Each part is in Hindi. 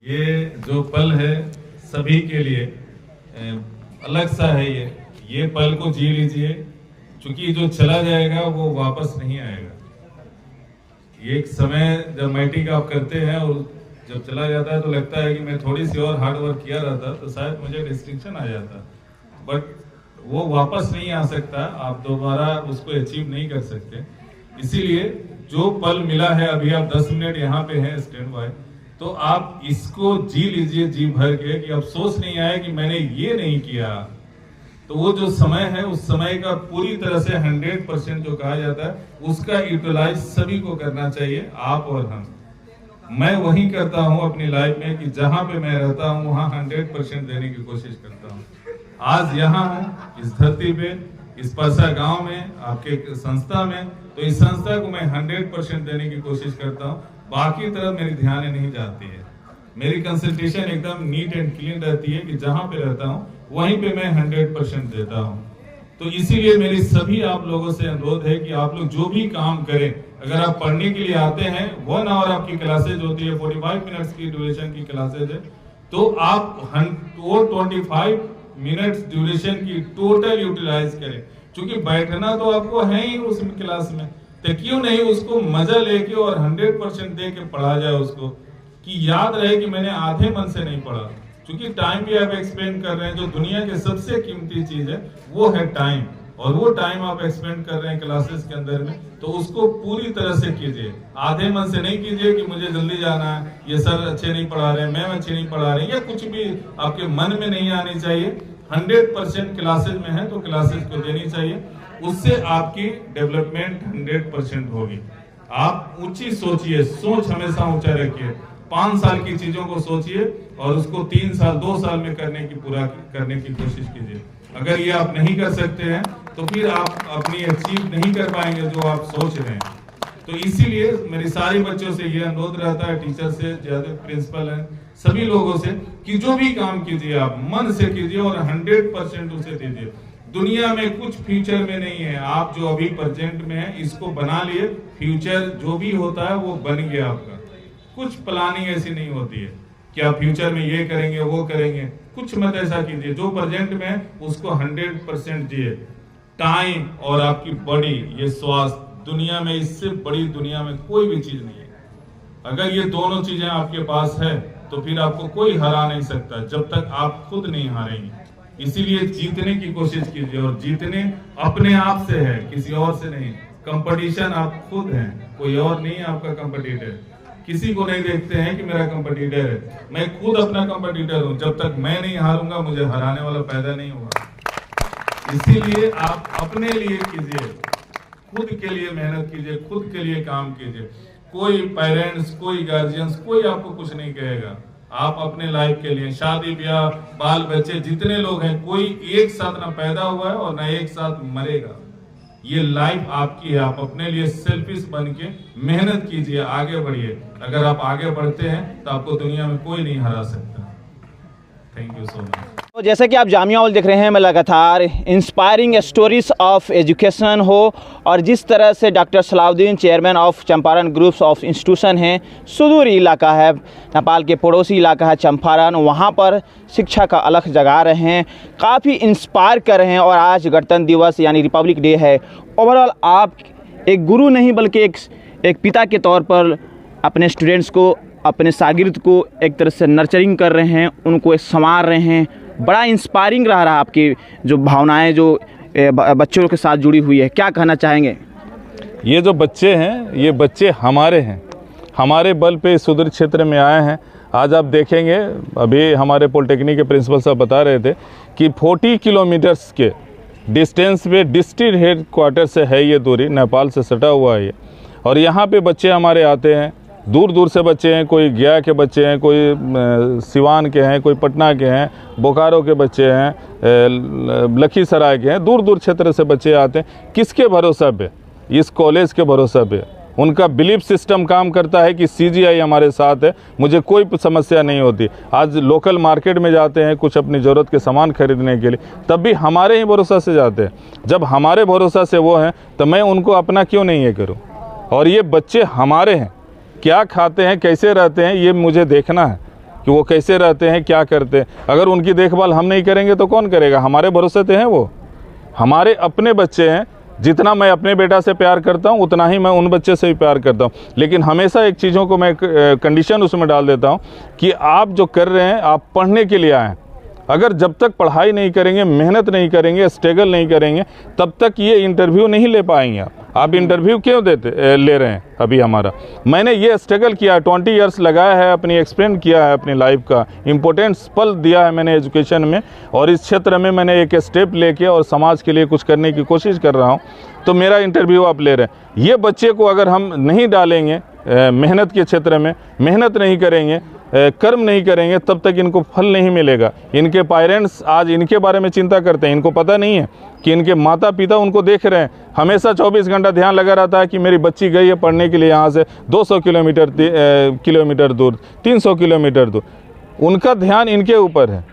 ये जो पल है सभी के लिए अलग सा है। ये पल को जी लीजिए, क्योंकि जो चला जाएगा वो वापस नहीं आएगा। ये एक समय जब मैट्रिक आप करते हैं और जब चला जाता है तो लगता है कि मैं थोड़ी सी और हार्ड वर्क किया रहता तो शायद मुझे डिस्टिंक्शन आ जाता, बट वो वापस नहीं आ सकता। आप दोबारा उसको अचीव नहीं कर सकते। इसीलिए जो पल मिला है, अभी आप 10 मिनट यहाँ पे हैं स्टैंड बाय, तो आप इसको जी लीजिए जी भर के, कि अफसोस नहीं आए कि मैंने ये नहीं किया। तो वो जो समय है उस समय का पूरी तरह से 100% जो कहा जाता है उसका यूटिलाइज सभी को करना चाहिए, आप और हम। मैं वही करता हूँ अपनी लाइफ में कि जहां पे मैं रहता हूँ वहां 100% देने की कोशिश करता हूँ। आज यहाँ हूँ इस धरती पे, इस परसा गांव में, आपके संस्था में, तो इस संस्था को मैं 100% देने की कोशिश करता हूँ। बाकी तरफ मेरी ध्यान नहीं जाती है। मेरी कंसंट्रेशन एकदम नीट एंड क्लीन रहती है कि जहां पे रहता हूं वहीं पे मैं 100% देता हूं। तो इसीलिए मेरी सभी आप लोगों से अनुरोध है कि आप लोग जो भी काम करें, अगर आप पढ़ने के लिए आते हैं, 1 आवर आपकी क्लासेज होती है, 45 मिनट्स की ड्यूरेशन की क्लासेज है, तो आप 25 मिनट्स ड्यूरेशन की टोटल यूटिलाइज करें। क्योंकि बैठना तो आपको है ही उस क्लास में, तो क्यों नहीं उसको मजा लेके और 100% दे के पढ़ा जाए उसको, कि याद रहे कि मैंने आधे मन से नहीं पढ़ा। क्योंकि टाइम भी आप एक्सपेंड कर रहे हैं, जो दुनिया की सबसे कीमती चीज है वो है टाइम, और वो टाइम आप एक्सपेंड कर रहे हैं क्लासेस के अंदर में, तो उसको पूरी तरह से कीजिए। आधे मन से नहीं कीजिए कि मुझे जल्दी जाना है, ये सर अच्छे नहीं पढ़ा रहे, मैम अच्छे नहीं पढ़ा रहे, या कुछ भी आपके मन में नहीं आनी चाहिए। 100% क्लासेज में है तो क्लासेज को देनी चाहिए, उससे आपकी डेवलपमेंट 100% होगी। आप ऊंची सोचिए, सोच हमेशा ऊंचा रखिए। 5 साल की चीजों को सोचिए और उसको 3 साल 2 साल में पूरा करने की कोशिश कीजिए। अगर ये आप नहीं कर सकते हैं तो फिर आप अपनी अचीव नहीं कर पाएंगे जो आप सोच रहे हैं। तो इसीलिए मेरे सारे बच्चों से ये अनुरोध रहता है, टीचर से, ज्यादा प्रिंसिपल हैं, सभी लोगों से, कि जो भी काम कीजिए आप मन से कीजिए और 100% उसे दीजिए। दुनिया में कुछ फ्यूचर में नहीं है, आप जो अभी प्रेजेंट में है इसको बना लिए, फ्यूचर जो भी होता है वो बन गया आपका। कुछ प्लानिंग ऐसी नहीं होती है कि आप फ्यूचर में ये करेंगे वो करेंगे, कुछ मत ऐसा कीजिए। जो प्रेजेंट में है उसको 100% दिए। टाइम और आपकी बॉडी, ये स्वास्थ्य, दुनिया में इससे बड़ी दुनिया में कोई भी चीज नहीं है। अगर ये दोनों चीजें आपके पास है तो फिर आपको कोई हरा नहीं सकता जब तक आप खुद नहीं हारेंगे। इसीलिए जीतने की कोशिश कीजिए, और जीतने अपने आप से है, किसी और से नहीं। कंपटीशन आप खुद हैं, कोई और नहीं है आपका कंपटीटर। किसी को नहीं देखते हैं कि मेरा कंपटीटर है, मैं खुद अपना कंपटीटर हूं। जब तक मैं नहीं हारूंगा मुझे हराने वाला पैदा नहीं होगा। इसीलिए आप अपने लिए कीजिए, खुद के लिए मेहनत कीजिए, खुद के लिए काम कीजिए। कोई पेरेंट्स, कोई गार्जियंस, कोई आपको कुछ नहीं कहेगा। आप अपने लाइफ के लिए, शादी ब्याह, बाल बच्चे, जितने लोग हैं, कोई एक साथ ना पैदा हुआ है और ना एक साथ मरेगा। ये लाइफ आपकी है, आप अपने लिए सेल्फिश बन के मेहनत कीजिए, आगे बढ़िए। अगर आप आगे बढ़ते हैं तो आपको दुनिया में कोई नहीं हरा सकता। Thank you so much. तो जैसे कि आप जामिया वर्ल्ड देख रहे हैं, मैं लगातार इंस्पायरिंग स्टोरीज ऑफ एजुकेशन हो, और जिस तरह से doctor Salauddin, chairman of Champaran groups of institution हैं, सुदूरी इलाका है, नेपाल के पड़ोसी इलाका है चंपारण, वहाँ पर शिक्षा का अलख जगा रहे हैं, काफ़ी इंस्पायर कर रहे हैं। और आज गणतंत्र दिवस यानी रिपब्लिक डे है। ओवरऑल आप एक गुरु नहीं बल्कि एक पिता के तौर पर अपने स्टूडेंट्स को, अपने शागिर्द को एक तरह से नर्चरिंग कर रहे हैं, उनको संवार रहे हैं। बड़ा इंस्पायरिंग रहा आपकी जो भावनाएं जो बच्चों के साथ जुड़ी हुई है, क्या कहना चाहेंगे? ये जो बच्चे हैं, ये बच्चे हमारे हैं, हमारे बल पे सुदूर क्षेत्र में आए हैं। आज आप देखेंगे, अभी हमारे पॉलिटेक्निक के प्रिंसिपल साहब बता रहे थे कि 40 किलोमीटर्स के डिस्टेंस पे डिस्ट्रिक्ट हेड क्वार्टर से है ये दूरी, नेपाल से सटा हुआ है ये। और यहाँ पे बच्चे हमारे आते हैं, दूर दूर से बच्चे हैं, कोई गया के बच्चे हैं, कोई सिवान के हैं, कोई पटना के हैं, बोकारो के बच्चे हैं, लखीसराय के हैं, दूर दूर क्षेत्र से बच्चे आते हैं। किसके भरोसा पे? इस कॉलेज के भरोसा पे। उनका बिलीफ सिस्टम काम करता है कि सीजीआई हमारे साथ है, मुझे कोई समस्या नहीं होती। आज लोकल मार्केट में जाते हैं कुछ अपनी ज़रूरत के सामान खरीदने के लिए, तब भी हमारे ही भरोसा से जाते हैं। जब हमारे भरोसा से वो हैं तो मैं उनको अपना क्यों नहीं ये करूँ? और ये बच्चे हमारे हैं, क्या खाते हैं, कैसे रहते हैं, ये मुझे देखना है। कि वो कैसे रहते हैं, क्या करते हैं। अगर उनकी देखभाल हम नहीं करेंगे तो कौन करेगा? हमारे भरोसे तो हैं वो, हमारे अपने बच्चे हैं। जितना मैं अपने बेटा से प्यार करता हूँ उतना ही मैं उन बच्चे से भी प्यार करता हूँ। लेकिन हमेशा एक चीज़ों को मैं कंडीशन उसमें डाल देता हूँ कि आप जो कर रहे हैं, आप पढ़ने के लिए आए हैं। अगर जब तक पढ़ाई नहीं करेंगे, मेहनत नहीं करेंगे, स्ट्रगल नहीं करेंगे, तब तक ये इंटरव्यू नहीं ले पाएंगे। आप इंटरव्यू क्यों ले रहे हैं? अभी हमारा, मैंने ये स्ट्रगल किया, 20 इयर्स लगाया है, अपनी एक्सप्लेन किया है अपनी लाइफ का, इम्पोर्टेंस पल दिया है मैंने एजुकेशन में, और इस क्षेत्र में मैंने एक स्टेप लेके और समाज के लिए कुछ करने की कोशिश कर रहा हूँ। तो मेरा इंटरव्यू आप ले रहे हैं। ये बच्चे को अगर हम नहीं डालेंगे मेहनत के क्षेत्र में, मेहनत नहीं करेंगे, कर्म नहीं करेंगे, तब तक इनको फल नहीं मिलेगा। इनके पेरेंट्स आज इनके बारे में चिंता करते हैं, इनको पता नहीं है कि इनके माता पिता उनको देख रहे हैं। हमेशा 24 घंटा ध्यान लगा रहता है कि मेरी बच्ची गई है पढ़ने के लिए यहाँ से 200 किलोमीटर दूर, 300 किलोमीटर दूर। उनका ध्यान इनके ऊपर है।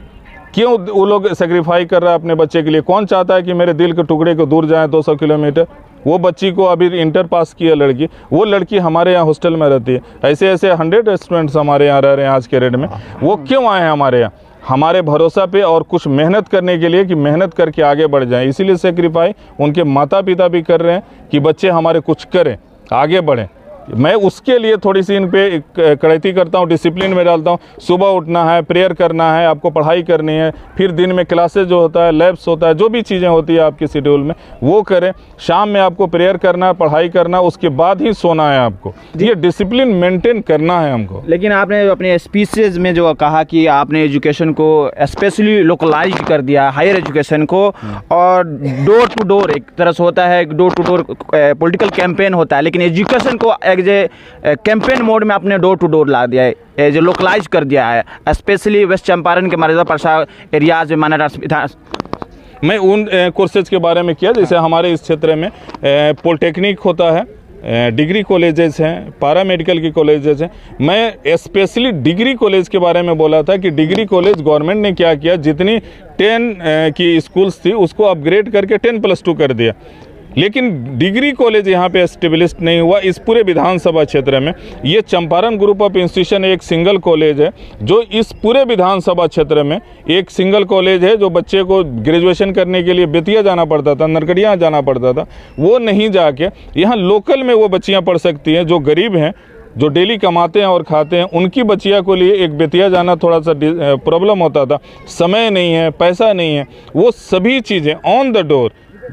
क्यों वो लोग सेक्रीफाई कर रहा है अपने बच्चे के लिए? कौन चाहता है कि मेरे दिल के टुकड़े को दूर जाए 200 किलोमीटर? वो बच्ची को अभी इंटर पास की है लड़की, वो लड़की हमारे यहाँ हॉस्टल में रहती है। ऐसे 100 स्टूडेंट्स हमारे यहाँ रह रहे हैं आज के रेट में। वो क्यों आए हैं हमारे यहाँ? हमारे भरोसा पे और कुछ मेहनत करने के लिए कि मेहनत करके आगे बढ़ जाएं। इसीलिए सेक्रीफाई उनके माता पिता भी कर रहे हैं कि बच्चे हमारे कुछ करें, आगे बढ़ें। मैं उसके लिए थोड़ी सी इन पे कड़ैती करता हूँ, डिसिप्लिन में डालता हूँ। सुबह उठना है, प्रेयर करना है, आपको पढ़ाई करनी है, फिर दिन में क्लासेज जो होता है, लैब्स होता है, जो भी चीज़ें होती है आपके शेड्यूल में वो करें। शाम में आपको प्रेयर करना है, पढ़ाई करना, उसके बाद ही सोना है आपको। ये डिसिप्लिन मेंटेन करना है हमको। लेकिन आपने अपने स्पीचेज में जो कहा कि आपने एजुकेशन को स्पेशली लोकलाइज कर दिया, हायर एजुकेशन को, और डोर टू डोर एक तरह से होता है, door to door political campaign होता है, लेकिन एजुकेशन को कैंपेन मोड में आपने डोर टू डोर ला दिया है, जो लोकलाइज कर दिया है, स्पेशली वेस्ट चंपारण के मर्यादा प्रसाद एरियाज में माना। मैं उन कोर्सेज के बारे में किया, जैसे हमारे इस क्षेत्र में पॉलिटेक्निक होता है, डिग्री कॉलेजेस हैं, पारा मेडिकल की कॉलेजेस हैं। मैं स्पेशली डिग्री कॉलेज के बारे में बोला था कि डिग्री कॉलेज गवर्नमेंट ने क्या किया, जितनी 10 की स्कूल्स थी उसको अपग्रेड करके 10+2 कर दिया। लेकिन डिग्री कॉलेज यहाँ पे एस्टेब्लिश नहीं हुआ इस पूरे विधानसभा क्षेत्र में। ये चंपारण ग्रुप ऑफ इंस्टीट्यूशन एक सिंगल कॉलेज है जो इस पूरे विधानसभा क्षेत्र में एक सिंगल कॉलेज है, जो बच्चे को ग्रेजुएशन करने के लिए बेतिया जाना पड़ता था, नरकड़िया जाना पड़ता था, वो नहीं जाके यहाँ लोकल में वो बच्चियाँ पढ़ सकती हैं। जो गरीब हैं, जो डेली कमाते हैं और खाते हैं, उनकी बच्चिया को लिए एक बेतिया जाना थोड़ा सा प्रॉब्लम होता था, समय नहीं है, पैसा नहीं है, वो सभी चीज़ें ऑन द डोर,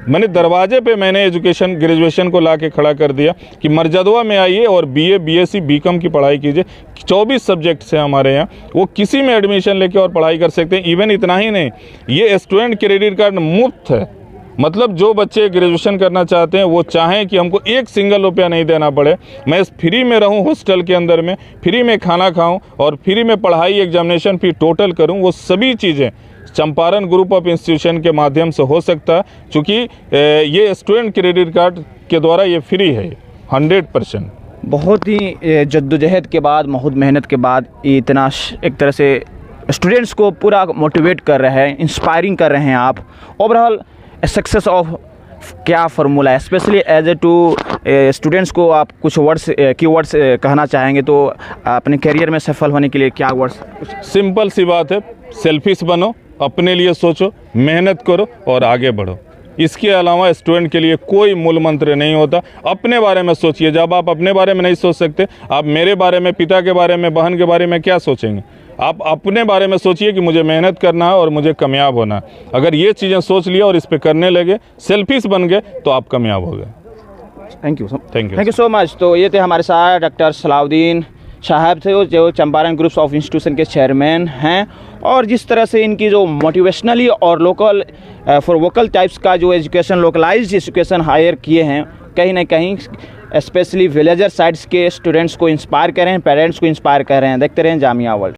मैंने दरवाजे पे मैंने एजुकेशन ग्रेजुएशन को ला के खड़ा कर दिया कि मर्यादवा में आइए और BA BSc BCom की पढ़ाई कीजिए। 24 सब्जेक्ट्स हैं हमारे यहाँ, वो किसी में एडमिशन लेके और पढ़ाई कर सकते हैं। इवन इतना ही नहीं, ये स्टूडेंट क्रेडिट कार्ड मुफ्त है। मतलब जो बच्चे ग्रेजुएशन करना चाहते हैं वो चाहें कि हमको एक सिंगल रुपया नहीं देना पड़े, मैं फ्री में रहूं हॉस्टल के अंदर में, फ्री में खाना खाऊं और फ्री में पढ़ाई एग्जामिनेशन फी टोटल करूं, वो सभी चीज़ें चंपारण ग्रुप ऑफ इंस्टीट्यूशन के माध्यम से हो सकता है। चूँकि ये स्टूडेंट क्रेडिट कार्ड के द्वारा ये फ्री है 100%। बहुत ही जद्दोजहद के बाद, बहुत मेहनत के बाद इतना एक तरह से स्टूडेंट्स को पूरा मोटिवेट कर रहे हैं, इंस्पायरिंग कर रहे हैं आप। ओवरऑल सक्सेस ऑफ क्या फार्मूला है, specially as a to students को आप कुछ कीवर्ड्स कहना चाहेंगे तो अपने करियर में सफल होने के लिए क्या वर्ड्स? सिंपल सी बात है, सेल्फिश बनो, अपने लिए सोचो, मेहनत करो और आगे बढ़ो। इसके अलावा स्टूडेंट के लिए कोई मूल मंत्र नहीं होता। अपने बारे में सोचिए। जब आप अपने बारे में नहीं सोच सकते, आप मेरे बारे में, पिता के बारे में, बहन के बारे में क्या सोचेंगे? आप अपने बारे में सोचिए कि मुझे मेहनत करना है और मुझे कामयाब होना है। अगर ये चीज़ें सोच लिया और इस पे करने लगे, सेल्फिश बन गए, तो आप कामयाब हो गए। Thank you so much. तो ये थे हमारे साथ डॉक्टर सलाउद्दीन साहब थे, जो चंपारण ग्रुप्स ऑफ इंस्टीट्यूशन के चेयरमैन हैं, और जिस तरह से इनकी जो मोटिवेशनली और लोकल फॉर वोकल टाइप्स का जो एजुकेशन, लोकलाइज्ड एजुकेशन हायर किए हैं, कहीं ना कहीं स्पेशली विलेजर साइड्स के स्टूडेंट्स को इंस्पायर कर रहे हैं, पेरेंट्स को इंस्पायर कर रहे हैं। देखते रहें जामिया वर्ल्ड।